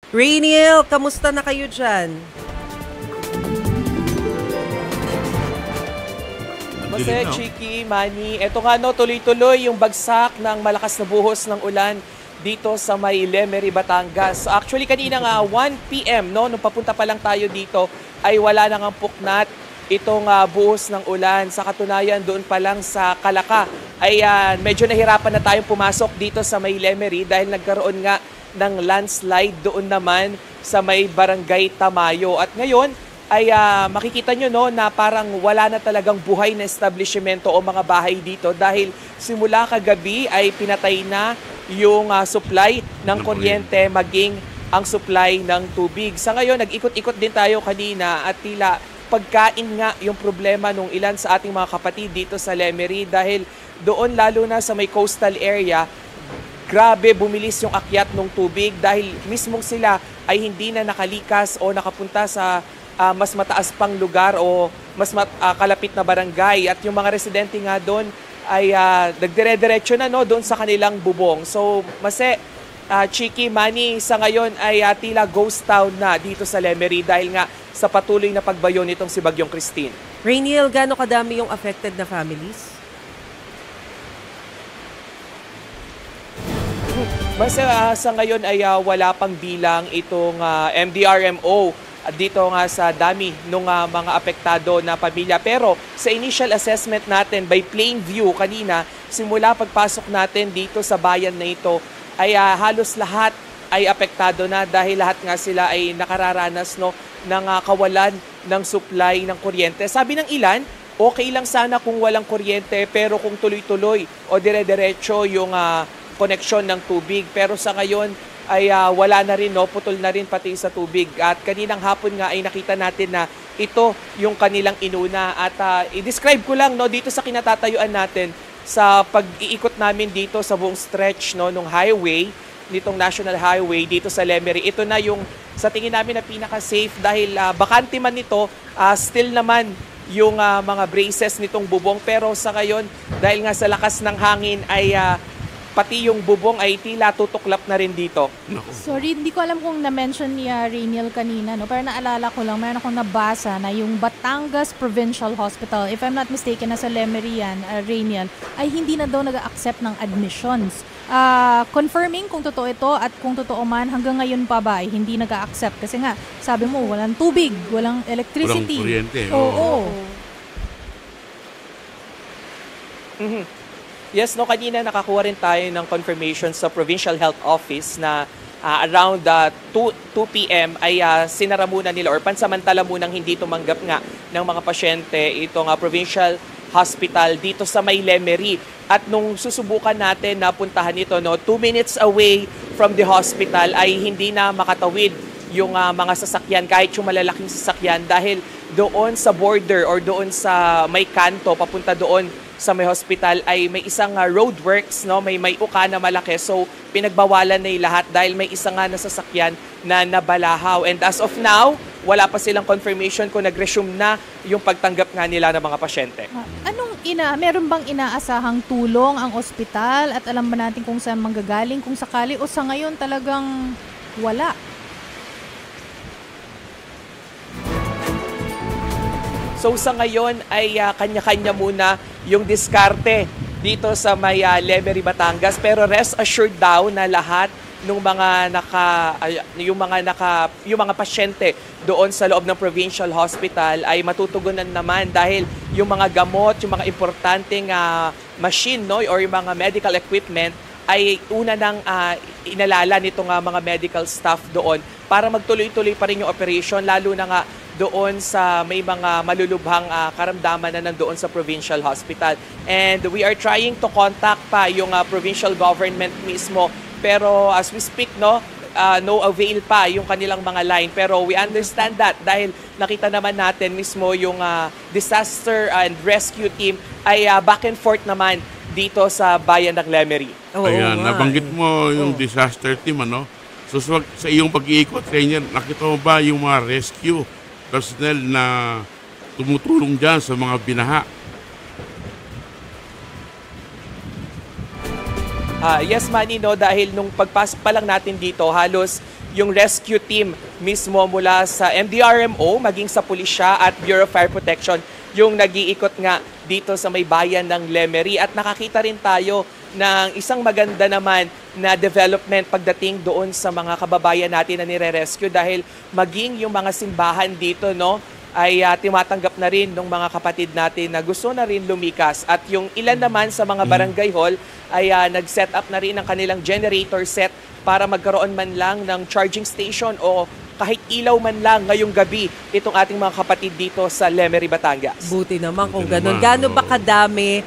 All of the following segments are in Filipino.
Rainiel, kamusta na kayo dyan? Jose, Dilim na, oh. Chiki, Manny, eto nga no, tuloy-tuloy yung bagsak ng malakas na buhos ng ulan dito sa may Lemery, Batangas. So actually kanina nga 1 PM no, nung papunta pa lang tayo dito ay wala nang puknat itong buhos ng ulan. Sa katunayan doon pa lang sa Calaca ay medyo nahirapan na tayong pumasok dito sa may Lemery dahil nagkaroon nga ng landslide doon naman sa may Barangay Tamayo. At ngayon ay makikita nyo no, na parang wala na talagang buhay na establishmento o mga bahay dito dahil simula kagabi ay pinatay na yung supply ng kuryente maging ang supply ng tubig. Sa ngayon, nag-ikot-ikot din tayo kanina at tila pagkain nga yung problema nung ilan sa ating mga kapatid dito sa Lemery dahil doon lalo na sa may coastal area, grabe bumilis yung akyat ng tubig dahil mismong sila ay hindi na nakalikas o nakapunta sa mas mataas pang lugar o mas kalapit na barangay at yung mga residente nga doon ay nagdire-diretso na no doon sa kanilang bubong. So Chiki, Manny, sa ngayon ay tila ghost town na dito sa Lemery dahil nga sa patuloy na pagbayo nitong si Bagyong Christine. Rainiel, gaano kadami yung affected na families? Sa ngayon ay wala pang bilang itong MDRMO dito nga sa dami ng mga apektado na pamilya. Pero sa initial assessment natin by plain view kanina, simula pagpasok natin dito sa bayan na ito, ay halos lahat ay apektado na dahil lahat nga sila ay nakararanas no, ng kawalan ng supply ng kuryente. Sabi ng ilan, okay lang sana kung walang kuryente pero kung tuloy-tuloy o dire-diretso yung koneksyon ng tubig. Pero sa ngayon, ay wala na rin, no? Putol na rin pati sa tubig. At kaninang hapon nga ay nakita natin na ito yung kanilang inuna. At i-describe ko lang no, dito sa kinatatayuan natin sa pag-iikot namin dito sa buong stretch no, ng highway, nitong National Highway dito sa Lemery. Ito na yung sa tingin namin na pinaka-safe dahil bakante man nito, still naman yung mga braces nitong bubong. Pero sa ngayon, dahil nga sa lakas ng hangin ay pati yung bubong ay tila tutuklap na rin dito. Sorry, hindi ko alam kung na-mention ni Rainiel kanina, no? Pero naalala ko lang, mayroon akong nabasa na yung Batangas Provincial Hospital, if I'm not mistaken, nasa Lemery yan, Rainiel, ay hindi na daw nag-accept ng admissions. Confirming kung totoo ito at kung totoo man, hanggang ngayon pa ba ay hindi nag-accept? Kasi nga, sabi mo, walang tubig, walang electricity. Walang kuryente. Oo. Mm-hmm. Yes, no, kanina nakakuha rin tayo ng confirmation sa Provincial Health Office na around 2 p.m. ay sinara muna nila or pansamantala munang hindi tumanggap nga ng mga pasyente itong Provincial Hospital dito sa may Lemery. At nung susubukan natin na puntahan ito, no, 2 minutes away from the hospital ay hindi na makatawid yung mga sasakyan, kahit yung malalaking sasakyan dahil doon sa border or doon sa may kanto papunta doon sa may hospital ay may isang roadworks, no? May uka na malaki. So, pinagbawalan na yung lahat dahil may isang nga nasasakyan na nabalahaw. And as of now, wala pa silang confirmation kung nag-resume na yung pagtanggap nga nila ng mga pasyente. Meron bang inaasahang tulong ang ospital at alam ba natin kung saan manggagaling, kung sakali o sa ngayon talagang wala? So sa ngayon ay kanya-kanya muna yung diskarte dito sa may Lemery, Batangas. Pero rest assured daw na lahat ng yung mga pasyente doon sa loob ng provincial hospital ay matutugunan naman dahil yung mga gamot, yung mga importanteng machine, no, or yung mga medical equipment ay una nang inalala nitong mga medical staff doon para magtuloy-tuloy pa rin yung operation, lalo na nga doon sa may mga malulubhang karamdaman na nandoon sa provincial hospital. And we are trying to contact pa yung provincial government mismo. Pero as we speak, no avail pa yung kanilang mga line. Pero we understand that dahil nakita naman natin mismo yung disaster and rescue team ay back and forth naman dito sa bayan ng Lemery. Ayan, nabanggit mo yung disaster team, ano? So sa iyong pag-iikot, Rainiel, nakita mo ba yung mga rescue personnel na tumutulong dyan sa mga binaha? Yes, Manny, no, dahil nung pagpasok pa lang natin dito, halos yung rescue team mismo mula sa MDRMO, maging sa pulisya at Bureau of Fire Protection yung nag-iikot nga dito sa may bayan ng Lemery. At nakakita rin tayo ng isang maganda naman na development pagdating doon sa mga kababayan natin na nire-rescue dahil maging yung mga simbahan dito, no, ay timatanggap na rin ng mga kapatid natin na gusto na rin lumikas. At yung ilan naman sa mga barangay hall ay nag-set up na rin ng kanilang generator set para magkaroon man lang ng charging station o kahit ilaw man lang ngayong gabi itong ating mga kapatid dito sa Lemery, Batangas. Buti naman kung Buti ganun. naman, Gaano ba oo. kadami,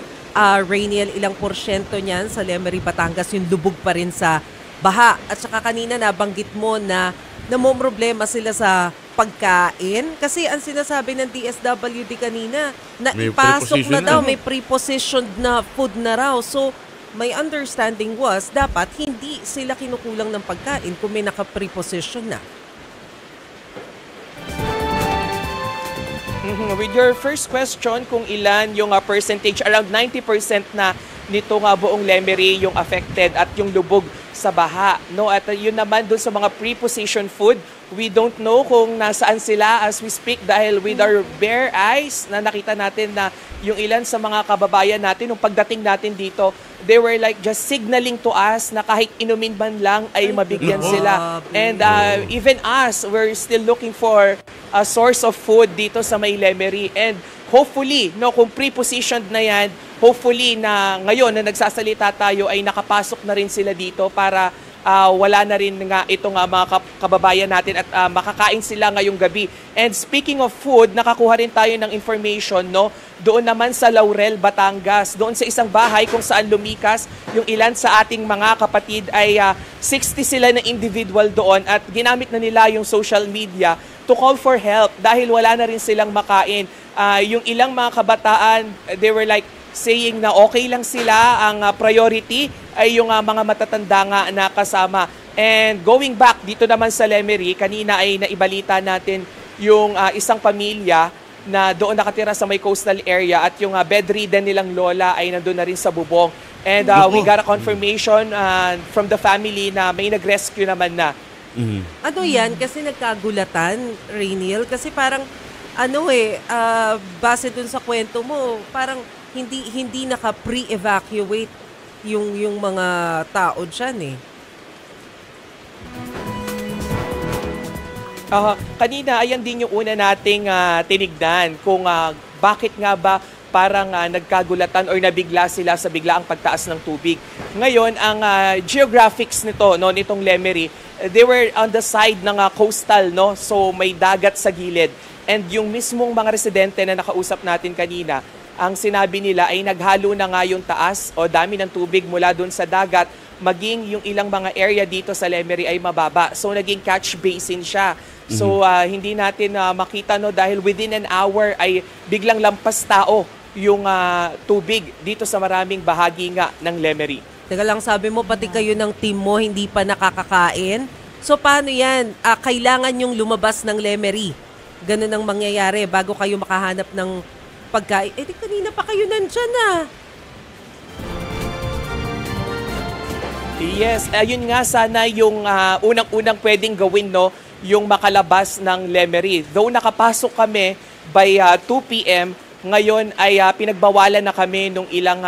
Rainiel, ilang porsyento niyan sa Lemery, Batangas yung lubog pa rin sa baha? At saka kanina nabanggit mo na namomroblema sila sa pagkain. Kasi ang sinasabi ng DSWD kanina, na May ipasok na preposition daw, na. may prepositioned na food na raw. So, my understanding was, dapat hindi sila kinukulang ng pagkain kung may naka-preposition na. With your first question, kung ilan yung percentage, around 90% na nito nga buong Lemery yung affected at yung lubog sa baha. No? At yun naman dun sa mga preposition food, we don't know kung nasaan sila as we speak dahil with our bare eyes na nakita natin na yung ilan sa mga kababayan natin, nung pagdating natin dito, they were like just signaling to us na kahit inumin man lang ay mabigyan sila. grabe. And even us, we're still looking for a source of food dito sa may Lemery. And hopefully, no, kung pre-positioned na yan, hopefully na ngayon na nagsasalita tayo ay nakapasok na rin sila dito para wala na rin nga itong mga kababayan natin at makakain sila ngayong gabi. And speaking of food, nakakuha rin tayo ng information, no, doon naman sa Laurel, Batangas, doon sa isang bahay kung saan lumikas yung ilan sa ating mga kapatid ay 60 sila na individual doon at ginamit na nila yung social media to call for help dahil wala na rin silang makain. Yung ilang mga kabataan, they were like saying na okay lang sila, ang priority ay yung mga matatanda nga na kasama. And going back dito naman sa Lemery, kanina ay naibalita natin yung isang pamilya na doon nakatira sa may coastal area at yung bedridden nilang lola ay nandun na rin sa bubong. And we got a confirmation from the family na may nag-rescue naman na. Ano yan? Kasi nagkagulatan, Rainiel. Kasi parang, base dun sa kwento mo, parang hindi naka-pre-evacuate yung mga tao dyan eh. Kanina, ayan din yung una nating tinignan kung bakit nga ba parang nagkagulatan or nabigla sila sa biglaang pagtaas ng tubig. Ngayon, ang geographics nito, no, nitong Lemery, they were on the side ng coastal, no? So may dagat sa gilid. And yung mismong mga residente na nakausap natin kanina, ang sinabi nila ay naghalo na nga yung taas o dami ng tubig mula doon sa dagat, maging yung ilang mga area dito sa Lemery ay mababa. So naging catch basin siya. So hindi natin makita, no, dahil within an hour ay biglang lampas tao yung tubig dito sa maraming bahagi nga ng Lemery. Teka lang, sabi mo pati kayo ng team mo hindi pa nakakakain. So paano yan? Kailangan yung lumabas ng Lemery. Ganun ang mangyayari bago kayo makahanap ng pagkain. Eh di kanina pa kayo nandyan Yes, ayun nga sana yung unang-unang pwedeng gawin, no, yung makalabas ng Lemery. Though nakapasok kami by 2 p.m., ngayon ay pinagbawalan na kami nung ilang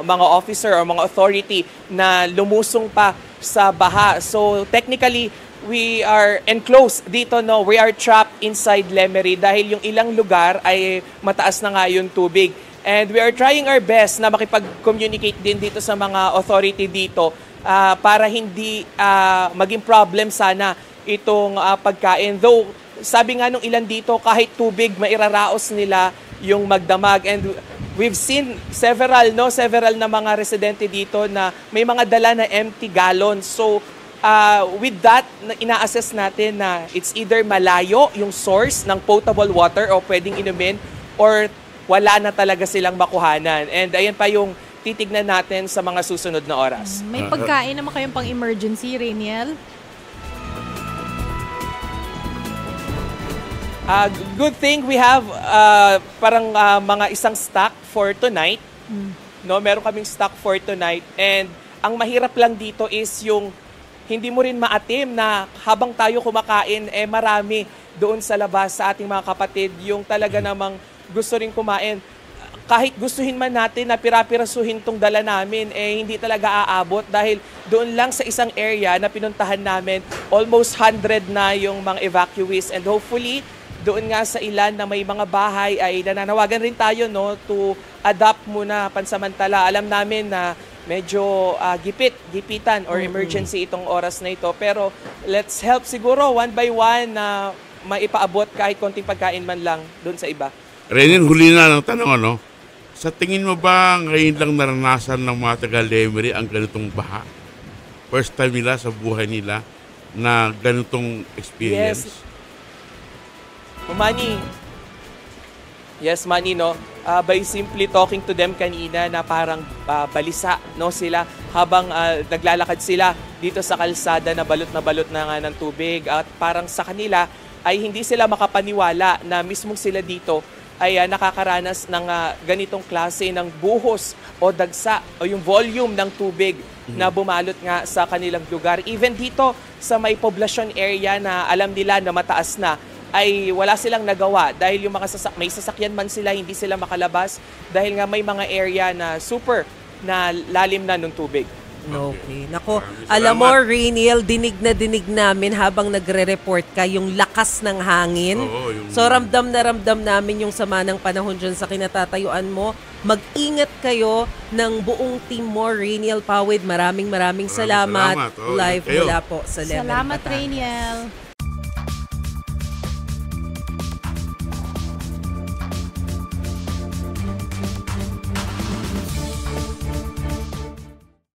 mga officer o mga authority na lumusong pa sa baha. So technically, we are enclosed dito, no, we are trapped inside Lemery dahil yung ilang lugar ay mataas na nga yung tubig. And we are trying our best na makipag-communicate din dito sa mga authority dito para hindi maging problem sana itong pagkain. Though, sabi nga nung ilan dito, kahit tubig, mairaraos nila yung magdamag. And we've seen several na mga residente dito na may mga dala na empty gallons. So, with that, ina-assess natin na it's either malayo yung source ng potable water o pwedeng inumin or wala na talaga silang makuhanan. And ayan pa yung titignan natin sa mga susunod na oras. May pagkain naman kayong pang emergency, Rainiel? Good thing we have parang mga isang stock for tonight. No, meron kaming stock for tonight. And ang mahirap lang dito is yung hindi mo rin maatim na habang tayo kumakain, marami doon sa labas sa ating mga kapatid yung talaga namang gusto rin kumain. Kahit gustuhin man natin na pirapirasuhin tong dala namin, hindi talaga aabot dahil doon lang sa isang area na pinuntahan namin, almost 100 na yung mga evacuees. And hopefully, doon nga sa ilan na may mga bahay ay nananawagan rin tayo to adapt muna pansamantala. Alam namin na medyo gipitan or emergency itong oras na ito. Pero let's help siguro one by one na maipaabot kahit konting pagkain man lang doon sa iba. Renin, huli na ng tanong, sa tingin mo ba ngayon lang naranasan ng mga taga-Lemery ang ganitong baha? First time nila sa buhay nila na ganitong experience? Yes. Manny. Yes, Manny, no? By simply talking to them kanina na parang balisa, no, sila habang naglalakad sila dito sa kalsada na balot na nga ng tubig at parang sa kanila ay hindi sila makapaniwala na mismong sila dito ay nakakaranas ng ganitong klase ng buhos o dagsa o yung volume ng tubig na bumalot nga sa kanilang lugar. Even dito sa may poblasyon area na alam nila na mataas na, ay wala silang nagawa dahil yung mga may sasakyan man sila, hindi sila makalabas dahil nga may mga area na super na lalim na ng tubig. Okay. Nako, alam mo, Rainiel, dinig namin habang nagre-report ka yung lakas ng hangin. So, ramdam namin yung sama ng panahon dyan sa kinatatayuan mo. Mag-ingat kayo ng buong team mo, Rainiel Pawid. Maraming salamat. salamat. Live Kayo. mula po sa Lemery, Salamat, Batangas. Rainiel.